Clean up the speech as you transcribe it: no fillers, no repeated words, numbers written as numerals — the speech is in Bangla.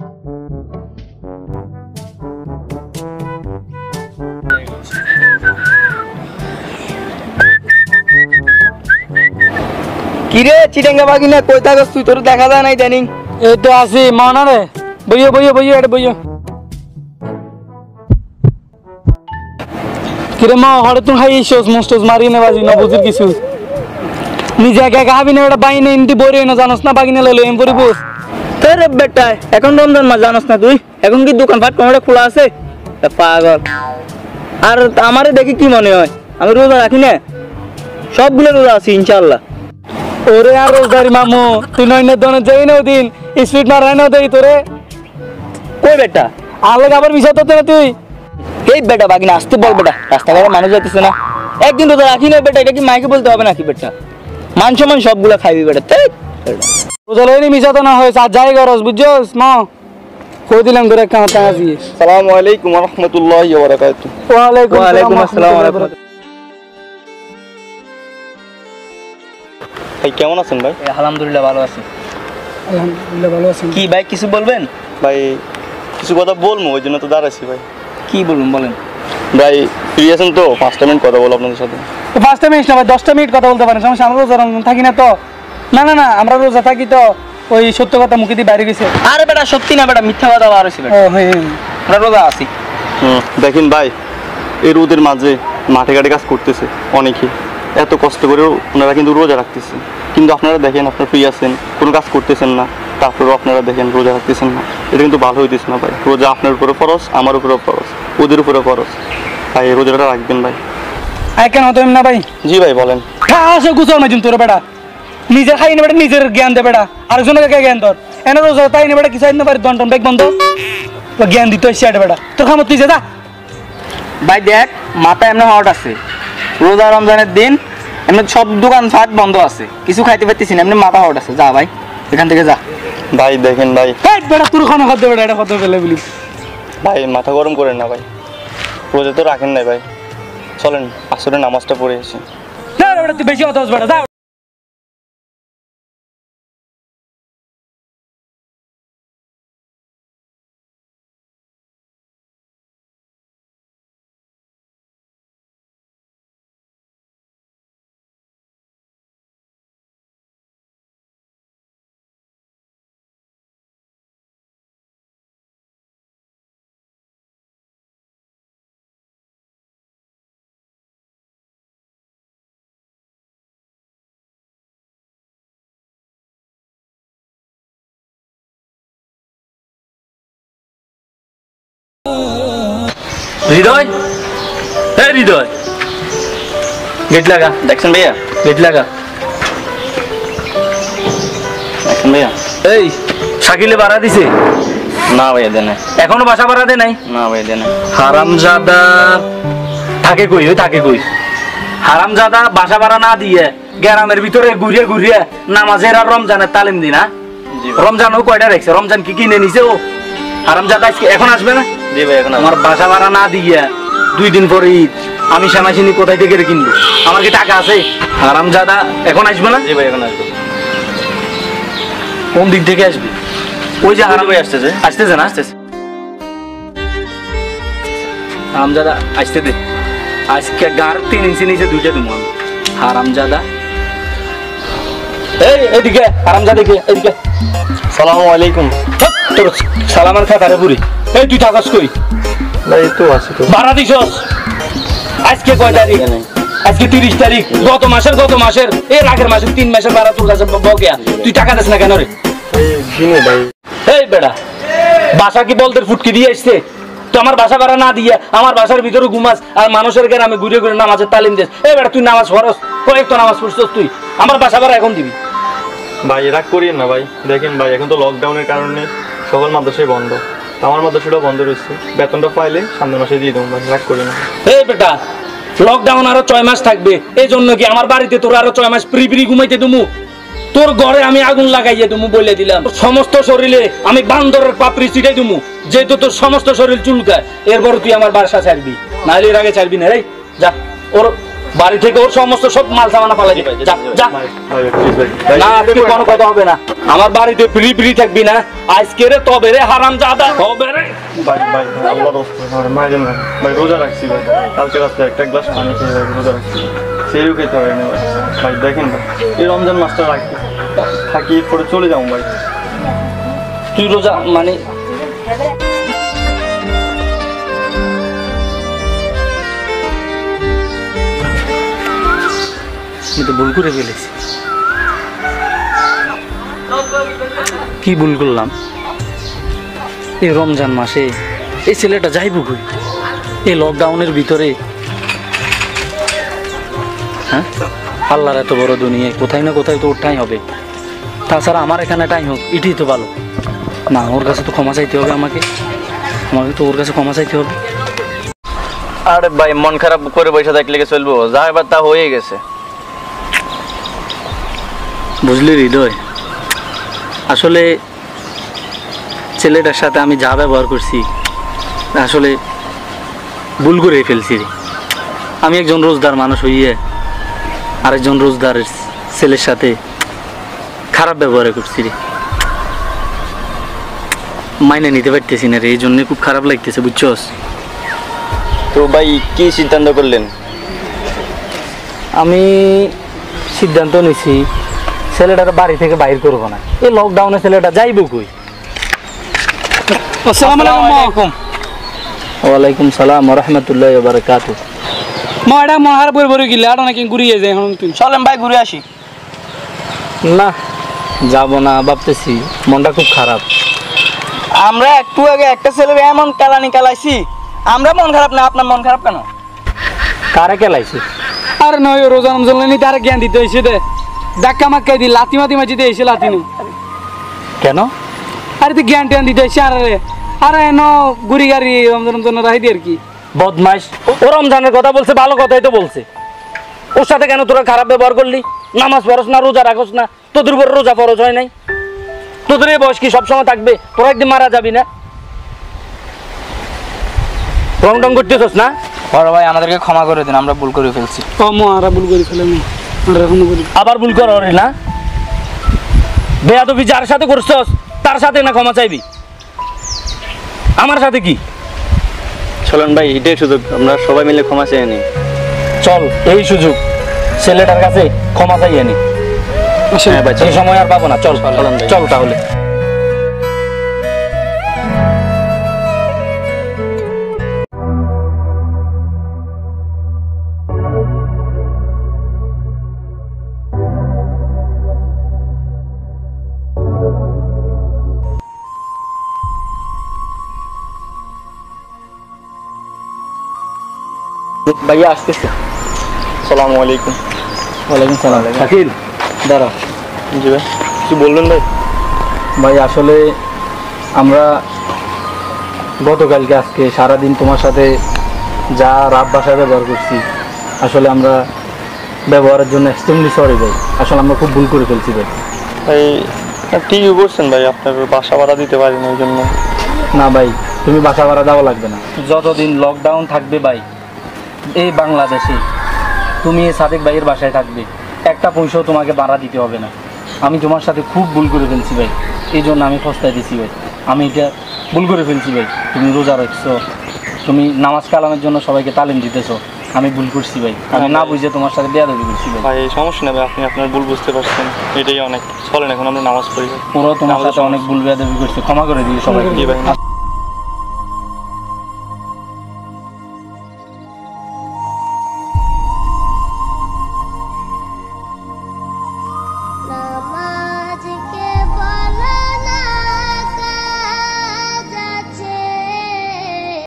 কিরে চিটাঙ্গা বাগিনা কই থাকস তুই? তোর দেখা যায় নাই জানি। এই তো আছি মানা রে। বইয়ো বইয়ো বইয়ো এটা বইয়ো। কিরে মা হড়ে তুই হাই ইসোস মস্টোস মারি না বাজি না বুঝির কিছু নিজে একা একা হাবি না এটা বাইনে ইন্দি বইরে না জানোস না বাগিনা লইলো এম পরি বস। তোর বেটা এখন রমজান মাস জানোস না তুই? এখন কি দোকান ফাট কোনটা খোলা আছে? পাগল। আর আমারে দেখি কি মনে হয় আমি রোজা রাখি না? সবগুলো রোজা আছি ইনশাআল্লাহ। ওরে আর রোজদারি মামু তুই নইনের দনে যাই না দিন স্পিড মারাই না দেই তোরে। কই বেটা আলাদা আবার বিষয় তো না তুই। এই বেটা বাগিনা আসতে বল বেটা, রাস্তাঘাটে মানুষ যাইতেছে না। একদিন রোজা রাখি না বেটা, এটা কি মাইকে বলতে হবে নাকি বেটা? মান সম্মান সবগুলো খাইবি বেটা। রোজা লইনি মিশা তো না হয়েছে আর যাই গরজ বুঝছস মা কই দিলাম তোরে কাঁচা আছি। আসসালামু আলাইকুম ওয়া রাহমাতুল্লাহি ওয়া বারাকাতুহু। ওয়া আলাইকুম আসসালাম। ভাই কেমন আছেন ভাই? আলহামদুলিল্লাহ ভালো আছি। আলহামদুলিল্লাহ ভালো আছি। কি ভাই কিছু বলবেন? ভাই কিছু কথা বলবো ওই জন্য তো দাঁড়াইছি ভাই। কি বলুন বলেন। ভাই ফ্রি আছেন তো? 5টা মিনিট কথা বলবো আপনাদের সাথে। 5টা মিনিট না ভাই 10টা মিনিট কথা বলতে পারেন সমস্যা। আমরা রোজা থাকি না তো। না না না আমরা রোজা থাকি তো ওই সত্য কথা মুখে দিয়ে বাইরে গেছে। আরে বেটা সত্যি না বেটা, মিথ্যা কথা বার হইছে বেটা। ও হ্যাঁ আমরা রোজা আছি। দেখেন ভাই এই রোদের মাঝে মাঠে ঘাটে কাজ করতেছে অনেকে, এত কষ্ট করেও ওনারা কিন্তু রোজা রাখতেছে। কিন্তু আপনারা দেখেন আপনারা ফ্রি আছেন, কোনো কাজ করতেছেন না, তারপরেও আপনারা দেখেন রোজা রাখতেছেন না। এটা কিন্তু ভালো হইতেছে না ভাই। রোজা আপনার উপরে ফরজ, আমার উপরেও ফরজ, ওদের উপরে ফরজ। ভাই এই রোজাটা রাখবেন ভাই। কেন হতো না ভাই? জি ভাই বলেন। আসো গুছল মাঝুম তোর বেটা নিজের খাই না বেটা, নিজের জ্ঞান দে বেটা, আরেকজনের কে জ্ঞান তোর এনে রোজা তাই না বেটা কিছু না পারি দন্টন ব্যাগ বন্ধ জ্ঞান দিতে হচ্ছে বেটা তোর খামত তুই যা। ভাই দেখ মাথা এমনি হট আছে, রোজা রমজানের দিন এমনি সব দোকান ফাট বন্ধ আছে, কিছু খাইতে পারতেছি না, এমনি মাথা হট আছে। যা ভাই এখান থেকে যা। ভাই দেখেন ভাই বেটা তোর খানা খাদ্য বেটা এটা কত পেলে বলি। ভাই মাথা গরম করেন না ভাই, রোজা তো রাখেন নাই ভাই। চলেন আসরে নামাজটা পড়ে এসে। না বেটা তুই বেশি কথা হস বেটা যা। হৃদয় হ্যাঁ হৃদয় গেট লাগা। দেখছেন ভাইয়া গেট লাগা। দেখছেন ভাইয়া এই শাকিলে ভাড়া দিছে? না ভাইয়া দেয় নাই। এখনো বাসা ভাড়া দেয় নাই? না ভাইয়া দেয় নাই। হারামজাদা থাকে কই? ওই থাকে কই? হারামজাদা বাসা ভাড়া না দিয়ে গ্রামের ভিতরে ঘুরিয়ে ঘুরিয়ে নামাজের আর রমজানের তালিম দি না? রমজান ও কয়টা রাখছে? রমজান কি কিনে নিছে ও? হারামজাদা আজকে এখন আসবে না? জি ভাই এখন। আমার বাসা ভাড়া না দিয়ে 2 দিন পরে ঈদ, আমি শ্যামাসিনী কোথায় থেকে কিনবো? আমার কি টাকা আছে? হারামজাদা এখন আসবে না? জি ভাই এখন আসবে। কোন দিক থেকে আসবে? ওই যে হারাম ভাই আসতেছে। আসতেছে না? আসতেছে। হারামজাদা আসতে দে, আজকে গার 3 ইঞ্চি নিচে দুইটা দেবো আমি। হারামজাদা এই এদিকে, হারামজাদা এদিকে। সালামু আলাইকুম। তোর সালামান খাতারে বুড়ি। এই তুই থাকস কই? ভাই তো আছে তো। ভাড়া দিছস? আজকে কয় তারিখ? আজকে 30 তারিখ। গত মাসের এর আগের মাসের 3 মাসের ভাড়া তোর কাছে বকেয়া। তুই টাকা দিস না কেন রে? ভাই এই বেটা বাসা কি বলতে ফুটকি দিয়ে আসছে? তুই আমার বাসা ভাড়া না দিয়ে আমার বাসার ভিতরে ঘুমাস আর মানুষের গ্রামে ঘুরে ঘুরে নামাজের তালিম দিস। এই বেটা তুই নামাজ পড়স, কয়েক তো নামাজ পড়ছস তুই, আমার বাসা ভাড়া এখন দিবি? ভাই রাগ করিয়েন না ভাই। দেখেন ভাই এখন তো লকডাউনের কারণে সকল মাদ্রাসাই বন্ধ, আমার মাদ্রাসাটাও বন্ধ রয়েছে। বেতনটা পাইলে সামনের মাসে দিয়ে দেবো ভাই, রাগ করি না। এই বেটা লকডাউন আরো 6 মাস থাকবে, এই জন্য কি আমার বাড়িতে তোর আরো 6 মাস ফ্রি ঘুমাইতে দেবো? তোর ঘরে আমি আগুন লাগাইয়ে দেবো বলে দিলাম। সমস্ত শরীরে আমি বান্দরের পাপড়ি ছিটাই দেবো, যেহেতু তোর সমস্ত শরীর চুলকায়। এরপর তুই আমার বাসা ছাড়বি, নাহলে এর আগে ছাড়বি না। রে যা, ওর বাড়ি থেকে ওর সমস্ত সব মাল সামানা পালাই দিবে যা যা না আজকে কোনো কথা হবে না আমার বাড়িতে ফ্রি ফ্রি থাকবি না আজকে রে তবে রে হারামজাদা তবে রে ভাই ভাই আল্লাহর রাস্তায় মাইরে না ভাই রোজা রাখছি ভাই কালকে রাতে একটা গ্লাস পানি খেয়ে ভাই রোজা রাখছি সেও খেতে হবে না ভাই ভাই দেখেন ভাই এই রমজান মাসটা রাখি থাকি পরে চলে যাও ভাই তুই রোজা মানে আমি তো ভুল করে ফেলেছি কি ভুল করলাম এই রমজান মাসে এই ছেলেটা যাইব কই এই লকডাউনের ভিতরে হ্যাঁ আল্লাহর এত বড় দুনিয়ায় কোথায় না কোথায় তো ওর ঠাঁই হবে তাছাড়া আমার এখানে টাইম হোক এটাই তো ভালো না ওর কাছে তো ক্ষমা চাইতে হবে আমাকে তো ওর কাছে ক্ষমা চাইতে হবে আরে ভাই মন খারাপ করে বসে থাকলে কি চলবো যা এবার তা হয়ে গেছে বুঝলি হৃদয় আসলে ছেলেটার সাথে আমি যা ব্যবহার করছি আসলে ভুল করে ফেলছি রে আমি একজন রোজদার মানুষ হইয়ে আরেকজন রোজদারের ছেলের সাথে খারাপ ব্যবহার করছি রে মাইনে নিতে পারতেছি না রে এই জন্য খুব খারাপ লাগতেছে বুঝছস তো ভাই কি সিদ্ধান্ত করলেন আমি সিদ্ধান্ত নিছি ছেলেটাকে বাড়ি থেকে বাইর করবো না এই লকডাউনে ছেলেটা যাইব কই আসসালামু আলাইকুম ওয়ালাইকুম সালাম রহমতুল্লাহ বারাকাতুহু মা এটা মন হারা বই বই গিলে আর নাকি ঘুরিয়ে যায় এখন তুমি চলেন ভাই ঘুরে আসি না যাব না ভাবতেছি মনটা খুব খারাপ আমরা একটু আগে একটা ছেলের এমন কালানি কালাইছি আমরা মন খারাপ না আপনার মন খারাপ কেন কারে কেলাইছে আরে নয় রোজা রমজান নি তার জ্ঞান দিতে হইছে দে ধাক্কা মাক্কা দি লাতি মাতি মাঝি দিয়ে এসে লাতি নেই কেন আরে তুই জ্ঞান ট্যান দিতে হইছে আরে এনো গুড়ি গাড়ি রমজান রমজান রাহি দিয়ে আর কি বদমাইশ ও রমজানের কথা বলছে ভালো কথাই তো বলছে ওর সাথে কেন তোরা খারাপ ব্যবহার করলি নামাজ পড়স না রোজা রাখস না তোদের উপর রোজা ফরজ হয় নাই তোদের এই বয়স কি সবসময় থাকবে তোরা একদিন মারা যাবি না রং টং করতেছস না বড় ভাই আমাদেরকে ক্ষমা করে দিন আমরা ভুল করে ফেলছি ও মা আরা ভুল করে ফেলে আমরা এখন করি আবার ভুল কর না বেয়াদবি যার সাথে করছস তার সাথে না ক্ষমা চাইবি আমার সাথে কি চলেন ভাই এটাই সুযোগ আমরা সবাই মিলে ক্ষমা চেয়ে নিই চল এই সুযোগ ছেলেটার কাছে ক্ষমা চাইয়ে নি হ্যাঁ ভাই এই সময় আর পাবো না চল চল তাহলে ভাইয়া আসতেছে আসসালামু আলাইকুম ওয়ালাইকুম সালাম শাকিল দাঁড়া জি ভাই কি বললেন ভাই ভাই আসলে আমরা গতকালকে আজকে সারাদিন তোমার সাথে যা রাত বাসায় ব্যবহার করছি আসলে আমরা ব্যবহারের জন্য এক্সট্রিমলি সরি ভাই আসলে আমরা খুব ভুল করে ফেলছি ভাই ভাই ঠিকই করছেন ভাই আপনার বাসা ভাড়া দিতে পারি না ওই জন্য না ভাই তুমি বাসা ভাড়া দেওয়া লাগবে না যতদিন লকডাউন থাকবে ভাই এই বাংলাদেশে তুমি এই সাদেক ভাইয়ের বাসায় থাকবে একটা পয়সাও তোমাকে ভাড়া দিতে হবে না আমি তোমার সাথে খুব ভুল করে ফেলছি ভাই এই জন্য আমি ফস্তায় দিছি ভাই আমি এটা ভুল করে ফেলছি ভাই তুমি রোজা রাখছো তুমি নামাজ কালামের জন্য সবাইকে তালিম দিতেছো আমি ভুল করছি ভাই আমি না বুঝে তোমার সাথে বেয়াদবি করছি ভাই ভাই সমস্যা নেই ভাই আপনি আপনার ভুল বুঝতে পারছেন এটাই অনেক চলেন এখন আমরা নামাজ পড়ি পুরো তোমার সাথে অনেক ভুল বেয়াদবি করছি ক্ষমা করে দিই সবাইকে জি ভাই